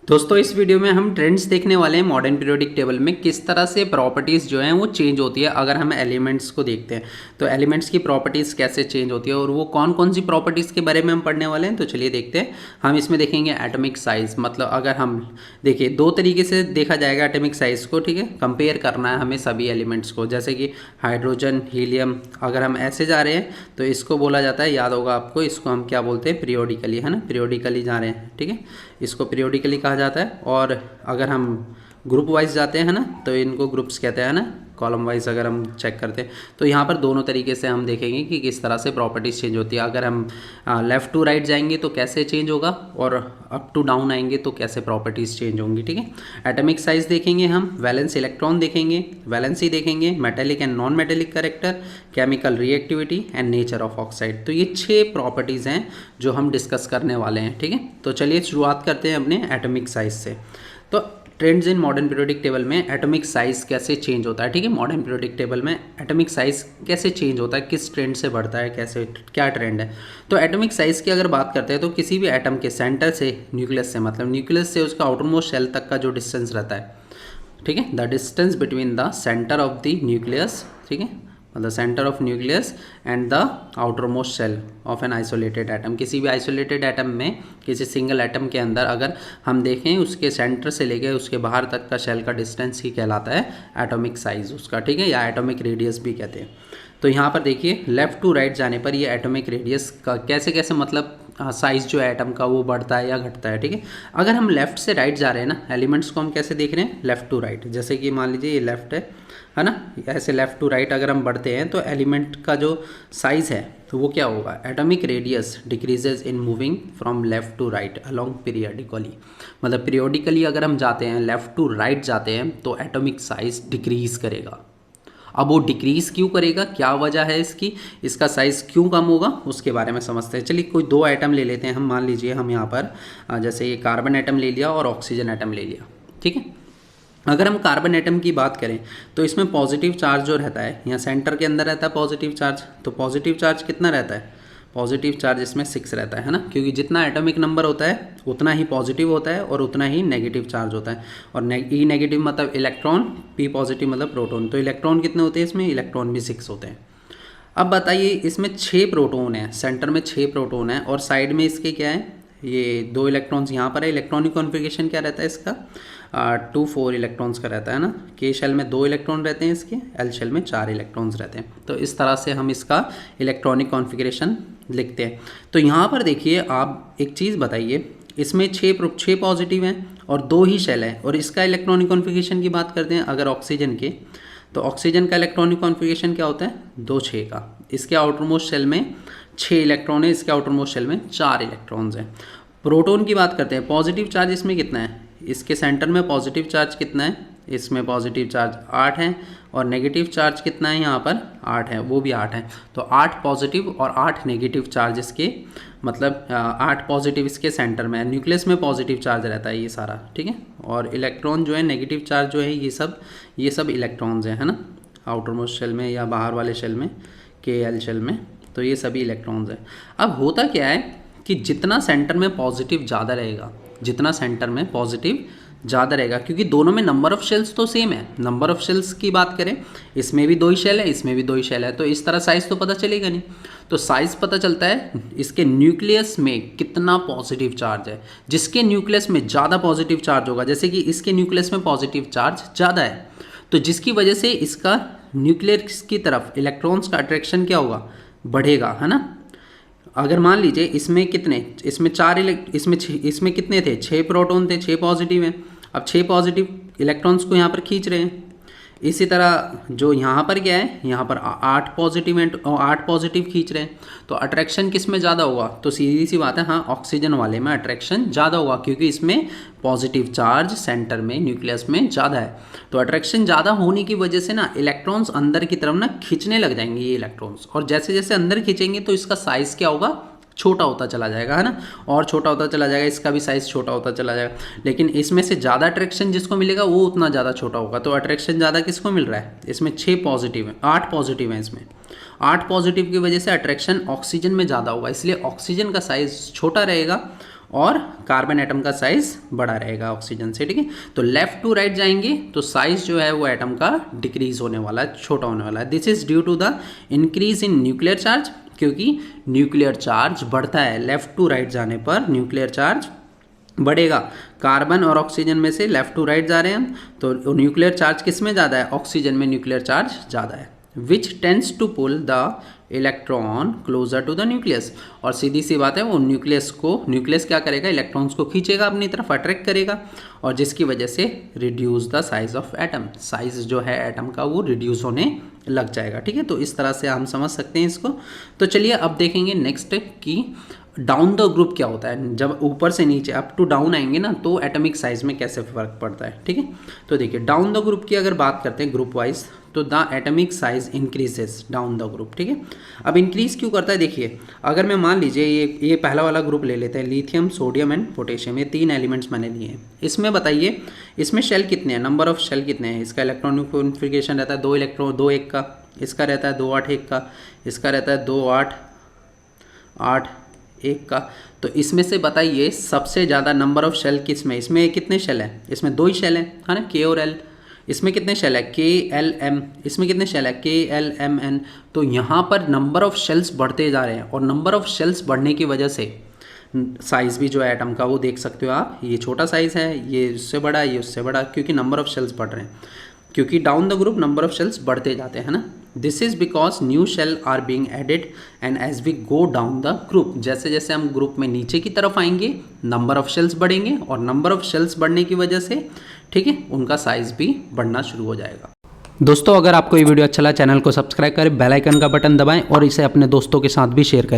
दोस्तों इस वीडियो में हम ट्रेंड्स देखने वाले हैं मॉडर्न पीरियोडिक टेबल में किस तरह से प्रॉपर्टीज़ जो हैं वो चेंज होती है। अगर हम एलिमेंट्स को देखते हैं तो एलिमेंट्स की प्रॉपर्टीज़ कैसे चेंज होती है और वो कौन कौन सी प्रॉपर्टीज़ के बारे में हम पढ़ने वाले हैं। तो चलिए देखते हैं। हम इसमें देखेंगे एटॉमिक साइज़, मतलब अगर हम देखिए दो तरीके से देखा जाएगा एटॉमिक साइज़ को, ठीक है। कंपेयर करना है हमें सभी एलिमेंट्स को, जैसे कि हाइड्रोजन, हीलियम। अगर हम ऐसे जा रहे हैं तो इसको बोला जाता है, याद होगा आपको, इसको हम क्या बोलते हैं, पीरियोडिकली, है ना। पीरियोडिकली जा रहे हैं, ठीक है, इसको पीरियोडिकली कहा जाता है। और अगर हम ग्रुप वाइज जाते हैं ना तो इनको ग्रुप्स कहते हैं ना, कॉलम वाइज अगर हम चेक करते हैं तो यहाँ पर दोनों तरीके से हम देखेंगे कि किस तरह से प्रॉपर्टीज़ चेंज होती है। अगर हम लेफ़्ट टू राइट जाएंगे तो कैसे चेंज होगा और अप टू डाउन आएंगे तो कैसे प्रॉपर्टीज़ चेंज होंगी, ठीक है। एटॉमिक साइज देखेंगे हम, वैलेंस इलेक्ट्रॉन देखेंगे, वैलेंसी देखेंगे, metallic and non metallic character, chemical reactivity and nature of oxide. तो ये 6 प्रॉपर्टीज़ हैं जो हम डिस्कस करने वाले हैं, ठीक है। तो चलिए शुरुआत करते हैं अपने एटॉमिक साइज से। तो trends in modern periodic table में एटॉमिक साइज कैसे चेंज होता है, ठीक है। मॉडर्न पीरियोडिक टेबल में एटॉमिक साइज कैसे चेंज होता है, किस ट्रेंड से बढ़ता है, कैसे क्या ट्रेंड है। तो एटॉमिक साइज की अगर बात करते हैं तो किसी भी एटम के सेंटर से, न्यूक्लियस से, मतलब न्यूक्लियस से उसका आउटरमोस्ट शेल तक का जो डिस्टेंस रहता है, ठीक है, the distance between the centre of the nucleus, ठीक है, मतलब centre of nucleus and the outer most shell of an isolated atom. किसी भी आइसोलेटेड एटम में, किसी सिंगल एटम के अंदर अगर हम देखें, उसके सेंटर से लेकर उसके बाहर तक का शेल का डिस्टेंस ही कहलाता है एटॉमिक साइज उसका, ठीक है, या एटॉमिक रेडियस भी कहते हैं। तो यहाँ पर देखिए लेफ़्ट टू राइट जाने पर ये एटॉमिक रेडियस का कैसे कैसे, मतलब साइज़ जो है एटम का वो बढ़ता है या घटता है, ठीक है। अगर हम लेफ़्ट से राइट जा रहे हैं ना, एलिमेंट्स को हम कैसे देख रहे हैं, लेफ़्ट टू राइट। जैसे कि मान लीजिए ये लेफ़्ट है ना, ऐसे लेफ़्ट टू राइट अगर हम बढ़ते हैं तो एलिमेंट का जो साइज़ है तो वो क्या होगा, atomic radius decreases in moving from left to right along periodically. मतलब पीरियडिकली अगर हम जाते हैं, लेफ़्ट टू राइट जाते हैं तो एटॉमिक साइज़ डिक्रीज़ करेगा। अब वो डिक्रीज़ क्यों करेगा, क्या वजह है इसकी, इसका साइज़ क्यों कम होगा, उसके बारे में समझते हैं। चलिए कोई दो एटम ले लेते हैं हम, मान लीजिए हम यहाँ पर जैसे ये कार्बन एटम ले लिया और ऑक्सीजन एटम ले लिया, ठीक है। अगर हम कार्बन एटम की बात करें तो इसमें पॉजिटिव चार्ज जो रहता है, यहाँ सेंटर के अंदर रहता है पॉजिटिव चार्ज। तो पॉजिटिव चार्ज कितना रहता है, पॉजिटिव चार्ज इसमें 6 रहता है ना, क्योंकि जितना एटॉमिक नंबर होता है उतना ही पॉजिटिव होता है और उतना ही नेगेटिव चार्ज होता है। और ई नेगेटिव मतलब इलेक्ट्रॉन, पी पॉजिटिव मतलब प्रोटॉन। तो इलेक्ट्रॉन कितने होते हैं इसमें, इलेक्ट्रॉन भी 6 होते हैं। अब बताइए इसमें 6 प्रोटॉन है, सेंटर में 6 प्रोटॉन है और साइड में इसके क्या है, ये 2 इलेक्ट्रॉन्स यहाँ पर है। इलेक्ट्रॉनिक कॉन्फ़िगरेशन क्या रहता है इसका, 2 4 इलेक्ट्रॉन्स का रहता है ना। के शेल में 2 इलेक्ट्रॉन रहते हैं इसके, एल शेल में 4 इलेक्ट्रॉन्स रहते हैं। तो इस तरह से हम इसका इलेक्ट्रॉनिक कॉन्फ़िगरेशन लिखते हैं। तो यहाँ पर देखिए आप एक चीज़ बताइए, इसमें 6 पॉजिटिव हैं और 2 ही शेल है, और इसका इलेक्ट्रॉनिक कॉन्फ़िगरेशन की बात करते हैं अगर ऑक्सीजन के, तो ऑक्सीजन का इलेक्ट्रॉनिक कॉन्फ़िगरेशन क्या होता है, 2 6 का। इसके आउटरमोस्ट शेल में 6 इलेक्ट्रॉन है, इसके आउटरमोस्ट शेल में 4 इलेक्ट्रॉन्स हैं। प्रोटॉन की बात करते हैं, पॉजिटिव चार्ज इसमें कितना है, इसके सेंटर में पॉजिटिव चार्ज कितना है, इसमें पॉजिटिव चार्ज 8 है और नेगेटिव चार्ज कितना है यहाँ पर 8 है, वो भी 8 है। तो 8 पॉजिटिव और 8 नेगेटिव चार्ज इसके, मतलब 8 पॉजिटिव इसके सेंटर में है। न्यूक्लियस में पॉजिटिव चार्ज रहता है ये सारा, ठीक है, और इलेक्ट्रॉन जो है, नेगेटिव चार्ज जो है, ये सब इलेक्ट्रॉन्स हैं, है ना, आउटर मोस्ट शेल में या बाहर वाले शेल में, के एल शेल में। तो ये सभी इलेक्ट्रॉन्स हैं। अब होता क्या है कि जितना सेंटर में पॉजिटिव ज़्यादा रहेगा, जितना सेंटर में पॉजिटिव ज़्यादा रहेगा, क्योंकि दोनों में नंबर ऑफ़ शेल्स तो सेम है। नंबर ऑफ़ शेल्स की बात करें, इसमें भी 2 ही शेल है, इसमें भी 2 ही शेल है, तो इस तरह साइज़ तो पता चलेगा नहीं। तो साइज़ पता चलता है इसके न्यूक्लियस में कितना पॉजिटिव चार्ज है। जिसके न्यूक्लियस में ज़्यादा पॉजिटिव चार्ज होगा, जैसे कि इसके न्यूक्लियस में पॉजिटिव चार्ज ज़्यादा है, तो जिसकी वजह से इसका न्यूक्लियस की तरफ इलेक्ट्रॉन्स का अट्रैक्शन क्या होगा, बढ़ेगा, है ना। अगर मान लीजिए इसमें कितने, इसमें 4 इसमें कितने थे, 6 प्रोटॉन थे, 6 पॉजिटिव हैं। अब 6 पॉजिटिव इलेक्ट्रॉन्स को यहाँ पर खींच रहे हैं। इसी तरह जो यहाँ पर क्या है, यहाँ पर 8 पॉजिटिव एंड 8 पॉजिटिव खींच रहे हैं। तो अट्रैक्शन किस में ज़्यादा होगा, तो सीधी सी बात है, हाँ, ऑक्सीजन वाले में अट्रैक्शन ज़्यादा होगा, क्योंकि इसमें पॉजिटिव चार्ज सेंटर में, न्यूक्लियस में ज़्यादा है। तो अट्रैक्शन ज़्यादा होने की वजह से ना इलेक्ट्रॉन्स अंदर की तरफ ना खींचने लग जाएंगे ये इलेक्ट्रॉन्स, और जैसे जैसे अंदर खींचेंगे तो इसका साइज़ क्या होगा, छोटा होता चला जाएगा, है ना, और छोटा होता चला जाएगा, इसका भी साइज़ छोटा होता चला जाएगा। लेकिन इसमें से ज़्यादा अट्रैक्शन जिसको मिलेगा वो उतना ज़्यादा छोटा होगा। तो अट्रैक्शन ज़्यादा किसको मिल रहा है, इसमें 6 पॉजिटिव है, 8 पॉजिटिव है, इसमें 8 पॉजिटिव की वजह से अट्रैक्शन ऑक्सीजन में ज़्यादा होगा, इसलिए ऑक्सीजन का साइज़ छोटा रहेगा और कार्बन एटम का साइज बड़ा रहेगा ऑक्सीजन से, ठीक है। तो लेफ्ट टू राइट जाएंगे तो साइज जो है वो एटम का डिक्रीज होने वाला है, छोटा होने वाला है। This is due to the increase in nuclear charge, क्योंकि न्यूक्लियर चार्ज बढ़ता है, लेफ्ट टू राइट जाने पर न्यूक्लियर चार्ज बढ़ेगा। कार्बन और ऑक्सीजन में से लेफ्ट टू राइट जा रहे हैं हम, तो न्यूक्लियर चार्ज किस में ज़्यादा है, ऑक्सीजन में न्यूक्लियर चार्ज ज़्यादा है, which tends to pull the electron closer to the nucleus. और सीधी सी बात है, वो न्यूक्लियस क्या करेगा, इलेक्ट्रॉन्स को खींचेगा अपनी तरफ, अट्रैक्ट करेगा, और जिसकी वजह से reduce the size of atom, size जो है एटम का वो रिड्यूस होने लग जाएगा, ठीक है। तो इस तरह से हम समझ सकते हैं इसको। तो चलिए अब देखेंगे नेक्स्ट कि डाउन द ग्रुप क्या होता है। जब ऊपर से नीचे अप टू डाउन आएंगे ना तो एटॉमिक साइज में कैसे फर्क पड़ता है, ठीक है। तो देखिए डाउन द ग्रुप की अगर बात करते हैं ग्रुप वाइज, तो the atomic size increases down the group, ठीक है। अब इंक्रीज क्यों करता है, देखिए अगर मैं मान लीजिए ये पहला वाला ग्रुप ले लेते हैं, लिथियम, सोडियम एंड पोटेशियम, ये 3 एलिमेंट्स मैंने लिए हैं। इसमें बताइए इसमें शेल कितने हैं, नंबर ऑफ शेल कितने हैं। इसका इलेक्ट्रॉनिक कॉन्फ़िगरेशन रहता है 2 इलेक्ट्रॉन 2 1 का, इसका रहता है 2 8 1 का, इसका रहता है 2 8 8 1 का। तो इसमें से बताइए सबसे ज़्यादा नंबर ऑफ शेल किस में, इसमें कितने शेल हैं, इसमें 2 ही शेल हैं, है ना, के और एल। इसमें कितने शेल है, के एल एम, इसमें कितने शेल है, के एल एम एन। तो यहाँ पर नंबर ऑफ शेल्स बढ़ते जा रहे हैं, और नंबर ऑफ शेल्स बढ़ने की वजह से साइज़ भी जो है एटम का वो देख सकते हो आप, ये छोटा साइज़ है, ये उससे बड़ा, ये उससे बड़ा, क्योंकि नंबर ऑफ शेल्स बढ़ रहे हैं, क्योंकि down the group number of shells बढ़ते जाते हैं ना। This is because new shell are being added and as we go down the group, जैसे जैसे हम ग्रुप में नीचे की तरफ आएंगे नंबर ऑफ शेल्स बढ़ेंगे, और नंबर ऑफ शेल्स बढ़ने की वजह से, ठीक है, उनका साइज भी बढ़ना शुरू हो जाएगा। दोस्तों अगर आपको ये वीडियो अच्छा लगा, चैनल को सब्सक्राइब करें, बेल आइकन का बटन दबाएं और इसे अपने दोस्तों के साथ भी शेयर करें।